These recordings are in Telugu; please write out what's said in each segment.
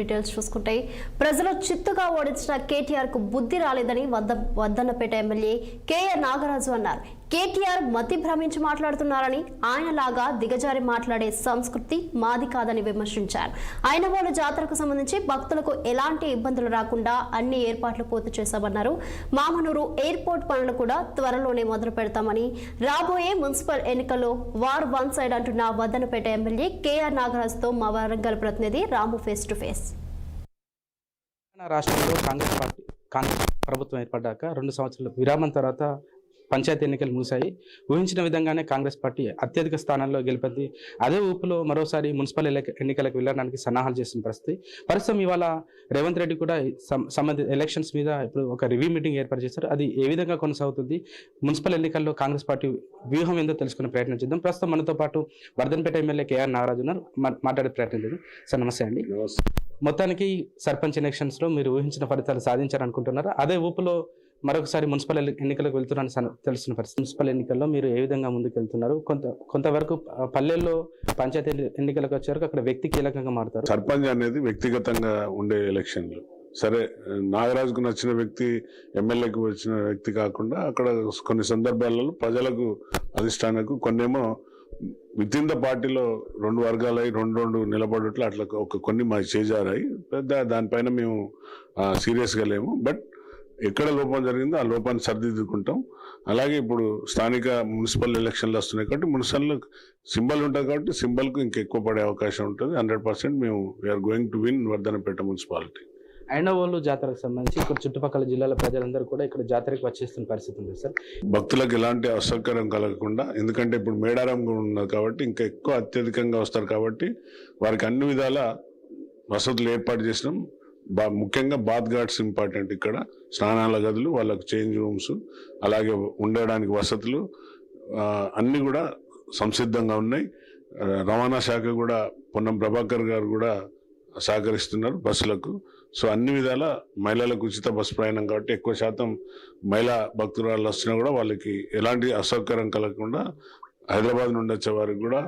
డీటెయిల్స్ చూసుకుంటే ప్రజలు చిత్తుగా ఓడించిన కేటీఆర్ కు బుద్ధి రాలేదని వద్దన్నపేట ఎమ్మెల్యే కేఆర్ నాగరాజు అన్నారు. కేటీఆర్ మతి భ్రమించి మాట్లాడుతున్నారని, ఆయనలాగా దిగజారి మాట్లాడే సంస్కృతి మాది కాదని విమర్శించారు. ఐనవోలు జాతరకు సంబంధించి భక్తులకు ఎలాంటి ఇబ్బందులు రాకుండా అన్ని ఏర్పాట్లు పూర్తి చేశామన్నారు. మామనూరు ఎయిర్పోర్ట్ పనులు కూడా త్వరలోనే మొదలు పెడతామని, రాబోయే మున్సిపల్ ఎన్నికల్లో వార్ వన్ సైడ్ అంటున్న వద్దన్నపేట ఎమ్మెల్యే కేఆర్ నాగరాజుతో మా వరంగల్ ప్రతినిధి రాము ఫేస్ టు ఫేస్. రాష్ట్రంలో కాంగ్రెస్ ప్రభుత్వం ఏర్పడ్డాక 2 సంవత్సరాల విరామం తర్వాత పంచాయతీ ఎన్నికలు ముగిశాయి. ఊహించిన విధంగానే కాంగ్రెస్ పార్టీ అత్యధిక స్థానాల్లో గెలిపింది. అదే ఊపులో మరోసారి మున్సిపల్ ఎన్నికలకు వెళ్ళడానికి సన్నాహాలు చేసిన ప్రస్తుతం ఇవాళ రేవంత్ రెడ్డి కూడా సంబంధిత ఎలక్షన్స్ మీద ఇప్పుడు ఒక రివ్యూ మీటింగ్ ఏర్పాటు చేశారు. అది ఏ విధంగా కొనసాగుతుంది, మున్సిపల్ ఎన్నికల్లో కాంగ్రెస్ పార్టీ వ్యూహం ఏందో తెలుసుకునే ప్రయత్నం చేద్దాం. ప్రస్తుతం మనతో పాటు వర్ధన్పేట ఎమ్మెల్యే కేఆర్ నాగరాజు ఉన్నారు. మాట్లాడే ప్రయత్నం చేద్దాం. సార్ నమస్తే అండి. మొత్తానికి సర్పంచ్ ఎలక్షన్స్ లో మీరు ఊహించిన ఫలితాలు సాధించారనుకుంటున్నారా? అదే ఊపులో మరొకసారి మున్సిపల్ ఎన్నికలకు వెళ్తున్నారని తెలుస్తున్న పరిస్థితి. మున్సిపల్ ఎన్నికల్లో మీరు ఏ విధంగా ముందుకు వెళ్తున్నారు? కొంతవరకు పల్లెల్లో పంచాయతీ ఎన్నికలకు వచ్చేవరకు అక్కడ వ్యక్తి కీలకంగా మారుతారు. సర్పంచ్ అనేది వ్యక్తిగతంగా ఉండే ఎలక్షన్లు. సరే, నాగరాజుకు నచ్చిన వ్యక్తి ఎమ్మెల్యేకు వచ్చిన వ్యక్తి కాకుండా అక్కడ కొన్ని సందర్భాలలో ప్రజలకు అధిష్టానకు కొన్నేమో విత్ ఇన్ ద పార్టీలో 2 వర్గాలై 2 నిలబడట్లు అట్లా కొన్ని మా చేజారాయి. పెద్ద దానిపైన మేము సీరియస్గా లేము. బట్ ఎక్కడ లోపం జరిగిందో ఆ లోపాన్ని సరిదిద్దుకుంటాం. అలాగే ఇప్పుడు స్థానిక మున్సిపల్ ఎలక్షన్లు వస్తున్నాయి కాబట్టి మున్సిపల్ సింబల్ ఉంటుంది కాబట్టి సింబల్కు ఇంకెక్కువ పడే అవకాశం ఉంటుంది. 100% మేము we are going to win Wardhannapet municipality. Ainavolu జాతరకు సంబంధించి ఇక్కడ చుట్టుపక్కల జిల్లాల ప్రజలందరూ కూడా ఇక్కడ జాతరకు వచ్చేస్తున్న పరిస్థితి ఉంది సార్. భక్తులకు ఎలాంటి అసౌకర్యం కలగకుండా, ఎందుకంటే ఇప్పుడు మేడారం కూడా ఉన్నది కాబట్టి ఇంకా ఎక్కువ అత్యధికంగా వస్తారు కాబట్టి వారికి అన్ని విధాల వసతులు ఏర్పాటు చేసినాం. ముఖ్యంగా బాత్ ఘాట్స్ ఇంపార్టెంట్. ఇక్కడ స్నానాల గదులు, వాళ్ళకు చేంజ్ రూమ్స్, అలాగే ఉండడానికి వసతులు అన్నీ కూడా సంసిద్ధంగా ఉన్నాయి. రవాణా శాఖ కూడా పొన్నం ప్రభాకర్ గారు కూడా సహకరిస్తున్నారు బస్సులకు. సో అన్ని విధాల మహిళలకు ఉచిత బస్సు ప్రయాణం కాబట్టి ఎక్కువ శాతం మహిళా భక్తురాలు వచ్చినా కూడా వాళ్ళకి ఎలాంటి అసౌకర్యం కలగకుండా హైదరాబాద్ నుండి వచ్చే వారికి కూడా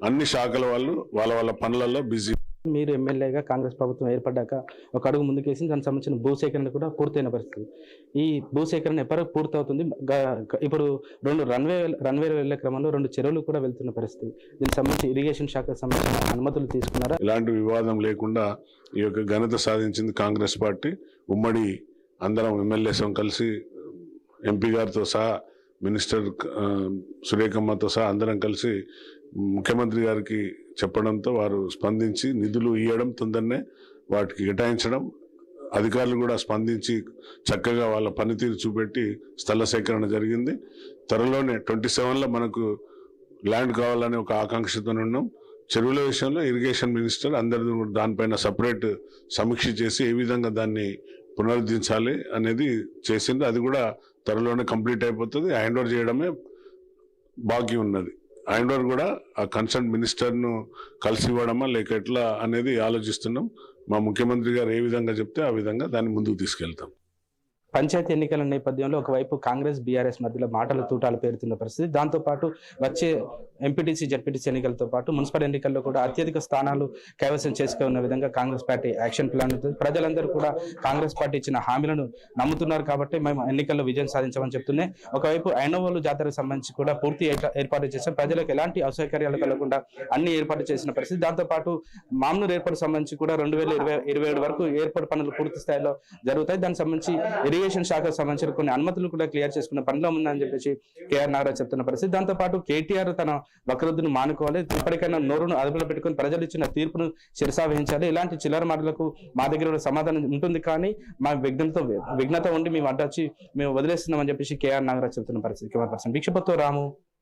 అన్ని శాఖల వాళ్ళు వాళ్ళ పనులలో బిజీ. మీరు ఎమ్మెల్యేగా కాంగ్రెస్ ప్రభుత్వం ఏర్పడ్డాక ఒక అడుగు ముందుకేసి దానికి సంబంధించిన భూసేకరణ కూడా పూర్తయిన పరిస్థితి. ఈ భూసేకరణ ఎప్పటికీ పూర్తవుతుంది? ఇప్పుడు 2 రన్వే వెళ్లే క్రమంలో 2 చెరువులు కూడా వెళ్తున్న పరిస్థితి. దీనికి సంబంధించి ఇరిగేషన్ శాఖకు సంబంధించిన అనుమతులు తీసుకున్నారా? ఎలాంటి వివాదం లేకుండా ఈ యొక్క ఘనత సాధించింది కాంగ్రెస్ పార్టీ. ఉమ్మడి అందరం ఎమ్మెల్యేసం కలిసి ఎంపీ గారితో సహా, మినిస్టర్ సురేఖమ్మతో సహా అందరం కలిసి ముఖ్యమంత్రి గారికి చెప్పడంతో వారు స్పందించి నిధులు ఇవ్వడం, తొందరనే వాటికి కేటాయించడం, అధికారులు కూడా స్పందించి చక్కగా వాళ్ళ పనితీరు చూపెట్టి స్థల సేకరణ జరిగింది. త్వరలోనే 27లో మనకు ల్యాండ్ కావాలనే ఒక ఆకాంక్షతో ఉన్నాం. చెరువుల విషయంలో ఇరిగేషన్ మినిస్టర్ అందరి దానిపైన సపరేట్ సమీక్ష చేసి ఏ విధంగా దాన్ని పునరుద్ధరించాలి అనేది చేసింది. అది కూడా త్వరలోనే కంప్లీట్ అయిపోతుంది. హ్యాండ్ ఓవర్ చేయడమే బాకీ ఉన్నది. హ్యాండ్ ఓవర్ కూడా ఆ కన్సర్న్ మినిస్టర్ను కలిసి ఇవ్వడమా లేక ఎట్లా అనేది ఆలోచిస్తున్నాం. మా ముఖ్యమంత్రి గారు ఏ విధంగా చెప్తే ఆ విధంగా దాన్ని ముందుకు తీసుకెళ్తాం. పంచాయతీ ఎన్నికల నేపథ్యంలో ఒకవైపు కాంగ్రెస్ బీఆర్ఎస్ మధ్యలో మాటల తూటాలు పేరుతున్న పరిస్థితి. దాంతోపాటు వచ్చే ఎంపీటీసీ జడ్పీటీసీ ఎన్నికలతో పాటు మున్సిపల్ ఎన్నికల్లో కూడా అత్యధిక స్థానాలు కైవసం చేసుకున్న విధంగా కాంగ్రెస్ పార్టీ యాక్షన్ ప్లాన్ ఉంటుంది. ప్రజలందరూ కూడా కాంగ్రెస్ పార్టీ ఇచ్చిన హామీలను నమ్ముతున్నారు కాబట్టి మేము ఎన్నికల్లో విజయం సాధించామని చెప్తున్నాయి. ఒకవైపు ఐనవోలు జాతరకు సంబంధించి కూడా పూర్తి ఏర్పాటు చేశాం. ప్రజలకు ఎలాంటి అసౌకర్యాలు కలగకుండా అన్ని ఏర్పాటు చేసిన పరిస్థితి. దాంతోపాటు మామనూరు ఎయిర్పోర్ట్ సంబంధించి కూడా 2027 వరకు ఎయిర్పోర్ట్ పనులు పూర్తి స్థాయిలో జరుగుతాయి. దానికి సంబంధించి ఇరిగేషన్ శాఖకు సంబంధించిన కొన్ని అనుమతులు కూడా క్లియర్ చేసుకున్న పనిలో ఉందని చెప్పేసి కేఆర్ నాగరాజ్ చెప్తున్న పరిస్థితి. దాంతోపాటు కేటీఆర్ తన వక్రద్దును మానుకోవాలి, ఇప్పటికైనా నోరును అదుపులో పెట్టుకుని ప్రజలు ఇచ్చిన తీర్పును శిరసావహించాలి. ఇలాంటి చిల్లర మాటలకు మా దగ్గర సమాధానం ఉంటుంది, కానీ మా విఘ్నత ఉండి మేము అడ్డొచ్చి మేము వదిలేస్తున్నామని చెప్పేసి కేఆర్ నాగరాజ్ చెప్తున్న పరిస్థితి. భిక్షపత్తో రాము.